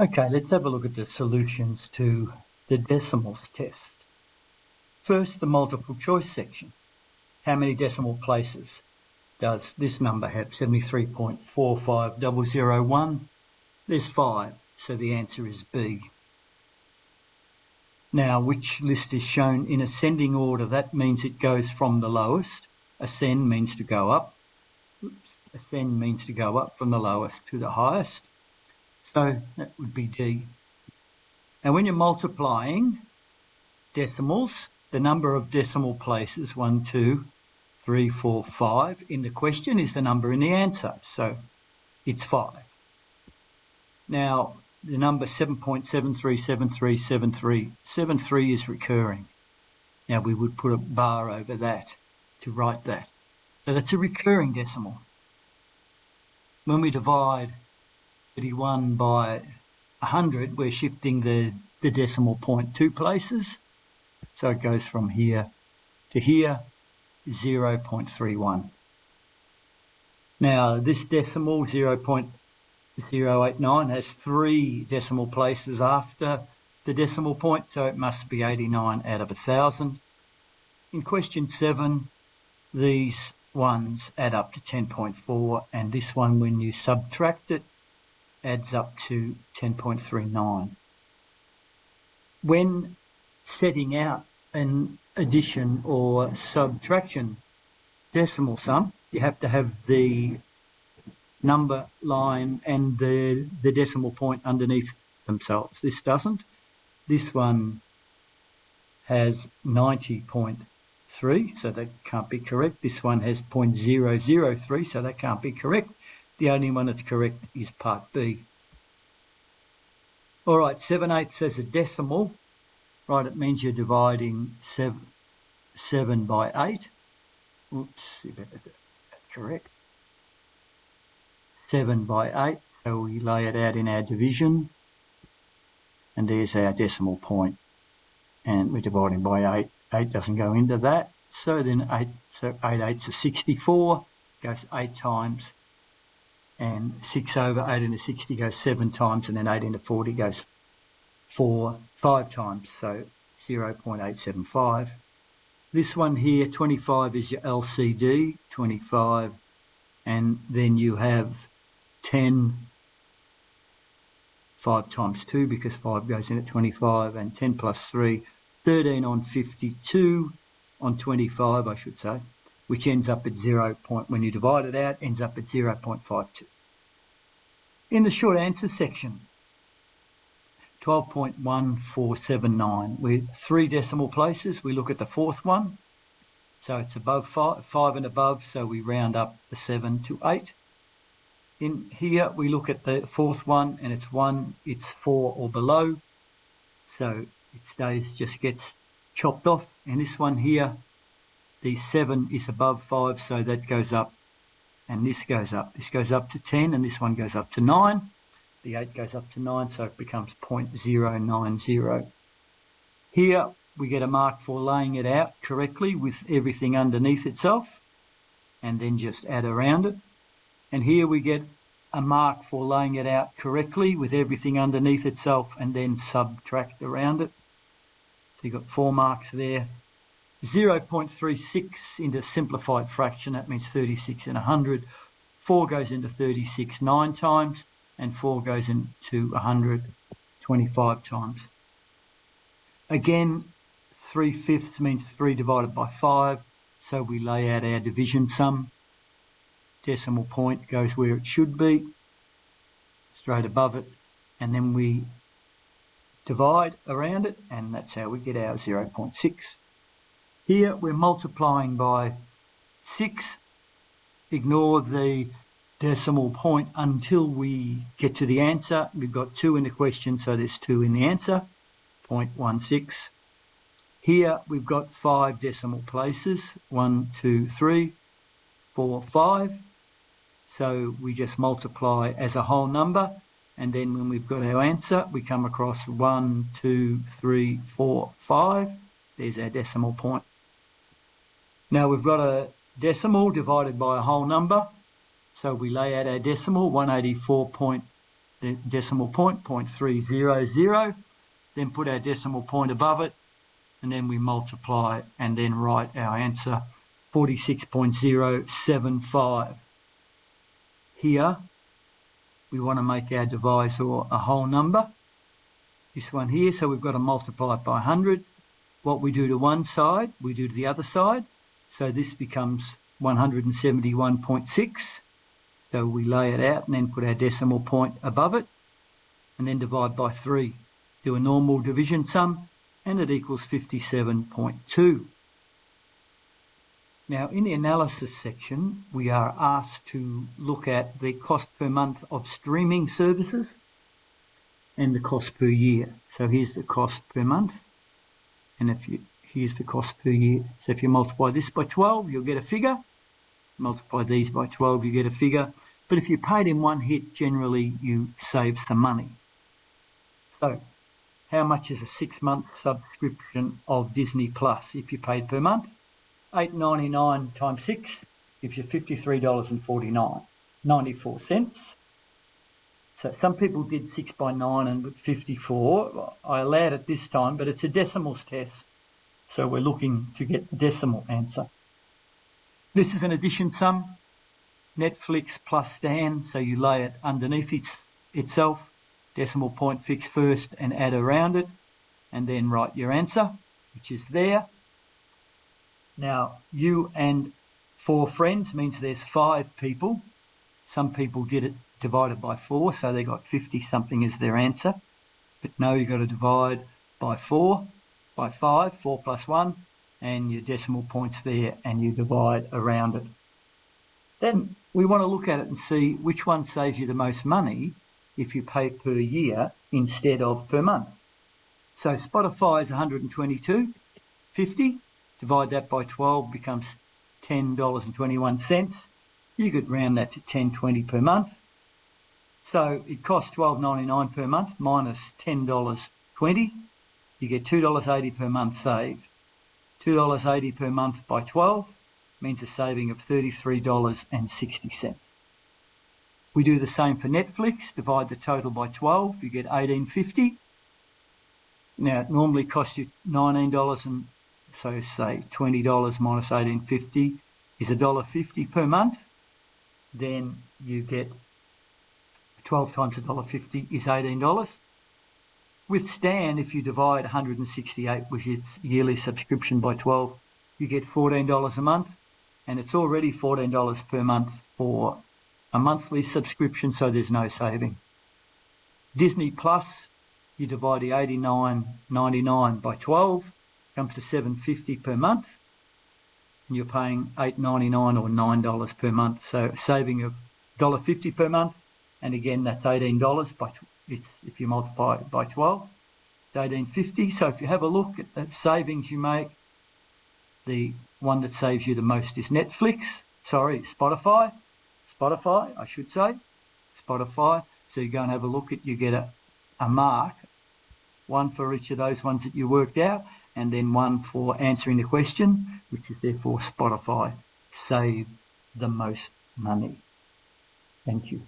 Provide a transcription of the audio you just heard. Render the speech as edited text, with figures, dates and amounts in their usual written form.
Okay, let's have a look at the solutions to the decimals test. First, the multiple choice section. How many decimal places does this number have? 73.45001. There's 5, so the answer is B. Now, which list is shown in ascending order? That means it goes from the lowest. Ascend means to go up. Ascend means to go up from the lowest to the highest. So that would be D. And when you're multiplying decimals, the number of decimal places, 1, 2, 3, 4, 5, in the question is the number in the answer. So it's 5. Now, the number 7.737373 is recurring. Now, we would put a bar over that to write that. So that's a recurring decimal. When we divide 31 by 100, we're shifting the decimal point 2 places. So it goes from here to here, 0.31. Now, this decimal, 0.089, has 3 decimal places after the decimal point, so it must be 89 out of 1,000. In question 7, these ones add up to 10.4, and this one, when you subtract it, adds up to 10.39. When setting out an addition or subtraction decimal sum, you have to have the number line and the decimal point underneath themselves. This doesn't. This one has 90.3, so that can't be correct. This one has 0.003, so that can't be correct. The only one that's correct is part B. All right, 7/8 as a decimal, right? It means you're dividing 7 by 8. Oops, you better get that correct. 7 by 8, so we lay it out in our division, and there's our decimal point, and we're dividing by 8. 8 doesn't go into that, so then 8 eighths are 64, goes 8 times, and 6 over 8 into 60 goes 7 times, and then 8 into 40 goes 5 times, so 0.875. This one here, 25 is your LCD, 25, and then you have 10, 5 times 2, because 5 goes in at 25, and 10 plus 3, 13 on 52 on 25, I should say, which ends up at 0. When you divide it out, ends up at 0.52. In the short answer section, 12.1479, with 3 decimal places. We look at the fourth one, so it's above 5 and above, so we round up the 7 to 8. In here, we look at the fourth one, and it's 1, it's 4 or below, so it stays, just gets chopped off. And this one here, the 7 is above 5, so that goes up, and this goes up. This goes up to 10, and this one goes up to 9. The 8 goes up to 9, so it becomes 0.090. Here, we get a mark for laying it out correctly with everything underneath itself, and then just add around it. And here we get a mark for laying it out correctly with everything underneath itself, and then subtract around it. So you've got 4 marks there. 0.36 into simplified fraction, that means 36 in 100. 4 goes into 36 9 times, and 4 goes into 100 25 times. Again, 3/5 means 3 divided by 5, so we lay out our division sum. Decimal point goes where it should be, straight above it, and then we divide around it, and that's how we get our 0.6. Here we're multiplying by 6. Ignore the decimal point until we get to the answer. We've got 2 in the question, so there's 2 in the answer, 0.16. Here we've got 5 decimal places, 1, 2, 3, 4, 5. So we just multiply as a whole number, and then when we've got our answer, we come across 1, 2, 3, 4, 5. There's our decimal point. Now we've got a decimal divided by a whole number, so we lay out our decimal, 184. the decimal point, 0.300, then put our decimal point above it, and then we multiply and then write our answer, 46.075. Here, we want to make our divisor a whole number, this one here, so we've got to multiply it by 100. What we do to one side, we do to the other side, so this becomes 171.6. So we lay it out and then put our decimal point above it, and then divide by 3. Do a normal division sum, and it equals 57.2. Now, in the analysis section, we are asked to look at the cost per month of streaming services and the cost per year. So here's the cost per month, and here's the cost per year. So if you multiply this by 12, you'll get a figure. Multiply these by 12, you get a figure. But if you paid in one hit, generally you save some money. So how much is a 6-month subscription of Disney Plus if you paid per month? $8.99 times 6 gives you $53.94. So some people did 6 by 9 and with 54. I allowed it this time, but it's a decimals test, so we're looking to get the decimal answer. This is an addition sum, Netflix plus Stan, so you lay it underneath itself, decimal point fixed first and add around it, and then write your answer, which is there. Now, you and 4 friends means there's 5 people. Some people did it divided by 4, so they got 50-something as their answer. But no, you've got to divide by 4, by 5, 4 plus 1, and your decimal point's there, and you divide around it. Then we want to look at it and see which one saves you the most money if you pay per year instead of per month. So Spotify is $122.50. Divide that by 12, becomes $10.21. You could round that to $10.20 per month. So it costs $12.99 per month minus $10.20. You get $2.80 per month saved. $2.80 per month by 12 means a saving of $33.60. We do the same for Netflix. Divide the total by 12. You get $18.50. Now, it normally costs you $19, and so say $20 minus $18.50 is $1.50 per month. Then you get 12 times $1.50 is $18. With Stan, if you divide 168, which is yearly subscription, by 12, you get $14 a month, and it's already $14 per month for a monthly subscription, so there's no saving. Disney Plus, you divide the $89.99 by 12, comes to $7.50 per month, and you're paying $8.99 or $9 per month, so a saving of $1.50 per month, and again that's $18 if you multiply it by 12, it's $18.50. So if you have a look at the savings you make, the one that saves you the most is Spotify, I should say, Spotify. So you go and have a look at, you get a mark, one for each of those ones that you worked out, and then one for answering the question, which is therefore Spotify save the most money. Thank you.